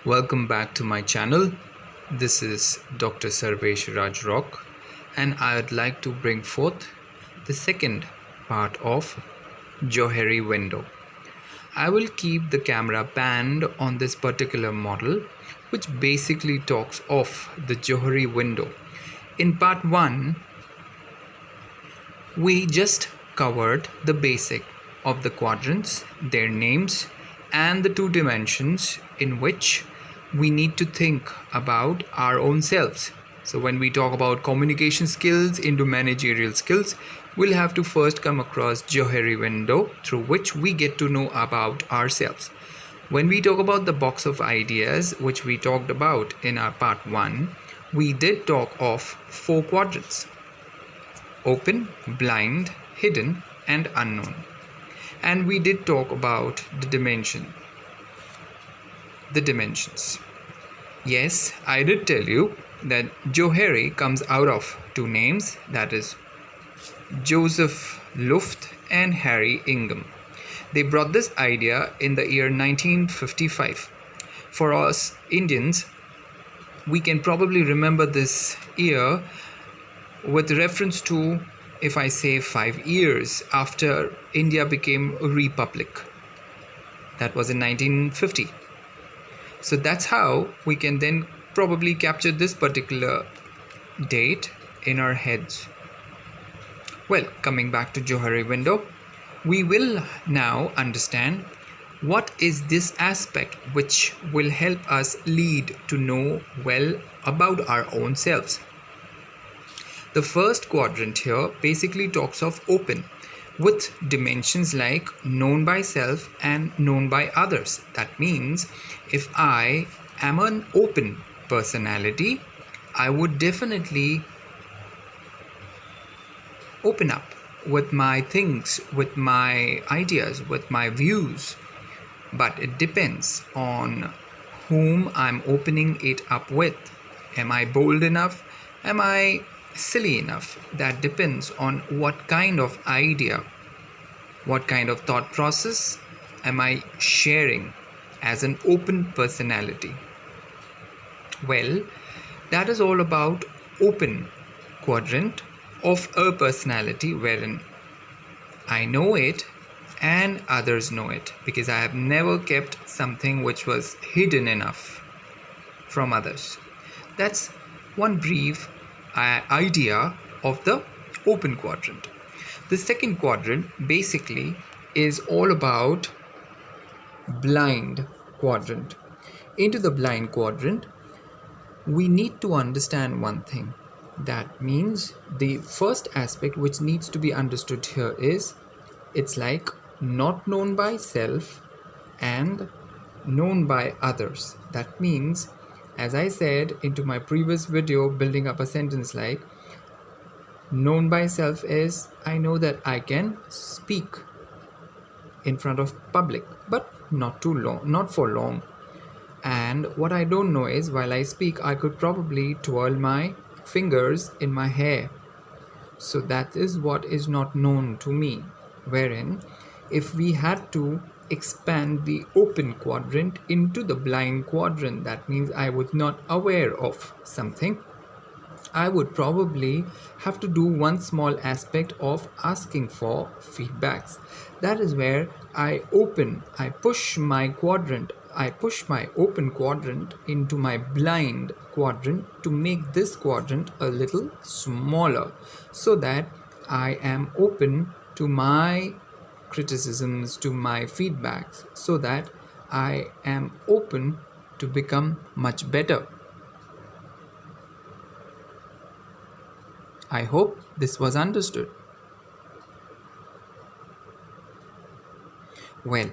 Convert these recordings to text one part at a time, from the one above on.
Welcome back to my channel. This is Dr. Sarvesh Raj Rock, and I would like to bring forth the second part of Johari window. I will keep the camera panned on this particular model, which basically talks of the Johari window. In part 1, we just covered the basic of the quadrants, their names, and the two dimensions in which we need to think about our own selves. So when we talk about communication skills into managerial skills, we'll have to first come across Johari window, through which we get to know about ourselves. When we talk about the box of ideas, which we talked about in our part 1, we did talk of 4 quadrants: open, blind, hidden, and unknown. And we did talk about the dimensions. Yes, I did tell you that Johari comes out of 2 names, that is Joseph Luft and Harry Ingham. They brought this idea in the year 1955. For us Indians, we can probably remember this year with reference to, if I say, 5 years after India became a republic. That was in 1950. So that's how we can then probably capture this particular date in our heads. Well, coming back to Johari window, we will now understand what is this aspect which will help us lead to know well about our own selves. The first quadrant here basically talks of open, with dimensions like known by self and known by others. That means if I am an open personality, I would definitely open up with my things, with my ideas, with my views. But it depends on whom I'm opening it up with. Am I bold enough? Am I silly enough? That depends on what kind of idea, what kind of thought process am I sharing as an open personality. Well, that is all about open quadrant of a personality, wherein I know it and others know it, because I have never kept something which was hidden enough from others. That's one brief idea of the open quadrant. The second quadrant basically is all about blind quadrant. Into the blind quadrant, we need to understand one thing. That means the first aspect which needs to be understood here is, it's like not known by self and known by others. That means, as I said into my previous video, building up a sentence like, known by self is, I know that I can speak in front of public, but not too long, not for long. And what I don't know is, while I speak, I could probably twirl my fingers in my hair. So that is what is not known to me. Wherein, if we had to expand the open quadrant into the blind quadrant, that means I was not aware of something, I would probably have to do one small aspect of asking for feedbacks. That is where I push my open quadrant into my blind quadrant to make this quadrant a little smaller, so that I am open to my criticisms, to my feedbacks, so that I am open to become much better. I hope this was understood. Well,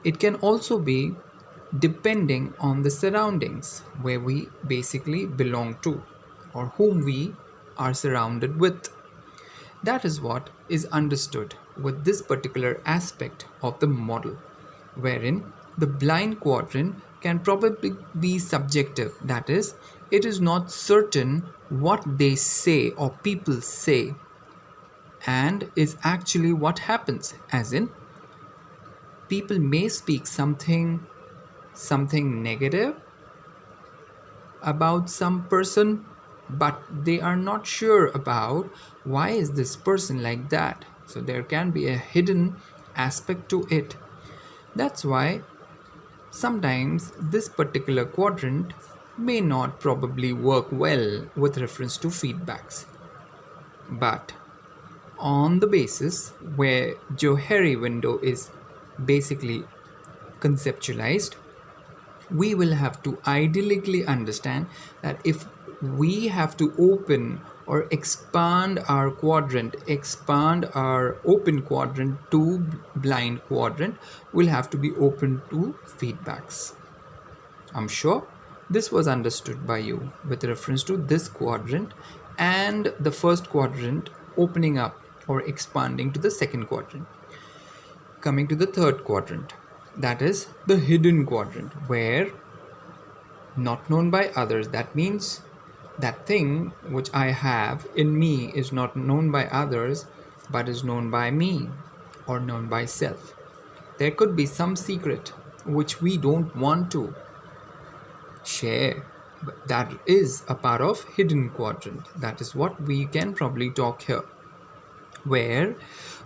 it can also be depending on the surroundings where we basically belong to, or whom we are surrounded with. That is what is understood with this particular aspect of the model, wherein the blind quadrant can probably be subjective. That is, it is not certain what they say or people say, and is actually what happens. As in, people may speak something negative about some person, but they are not sure about why is this person like that. So there can be a hidden aspect to it. That's why sometimes this particular quadrant may not probably work well with reference to feedbacks. But on the basis where Johari window is basically conceptualized, we will have to ideally understand that if we have to open or expand our quadrant, expand our open quadrant to blind quadrant, we'll have to be open to feedbacks. I'm sure this was understood by you with reference to this quadrant and the first quadrant opening up or expanding to the second quadrant. Coming to the third quadrant, that is the hidden quadrant, where not known by others, that means that thing which I have in me is not known by others but is known by me or known by self. There could be some secret which we don't want to share, but that is a part of hidden quadrant. That is what we can probably talk here, where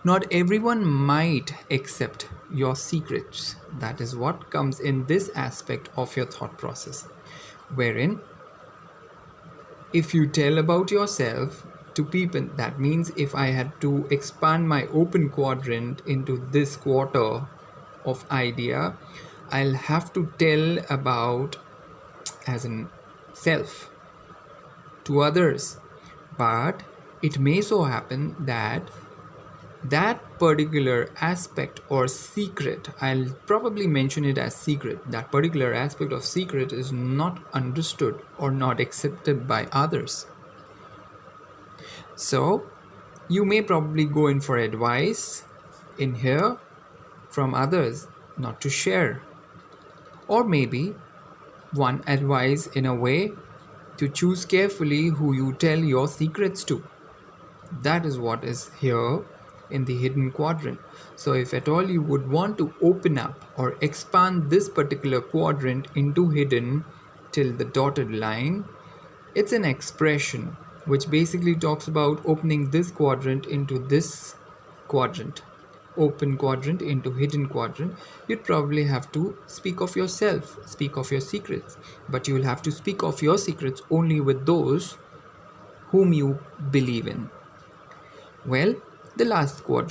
not everyone might accept your secrets. That is what comes in this aspect of your thought process, wherein if you tell about yourself to people, that means if I had to expand my open quadrant into this quarter of idea, I'll have to tell about as in self to others. But it may so happen that that particular aspect or secret, I'll probably mention it as secret, that particular aspect of secret is not understood or not accepted by others. So you may probably go in for advice in here from others not to share, or maybe one advice in a way to choose carefully who you tell your secrets to. That is what is here in the hidden quadrant. So if at all you would want to open up or expand this particular quadrant into hidden till the dotted line, it's an expression which basically talks about opening this quadrant into this quadrant, open quadrant into hidden quadrant. You'd probably have to speak of yourself, speak of your secrets, but you will have to speak of your secrets only with those whom you believe in. Well, the last quadrant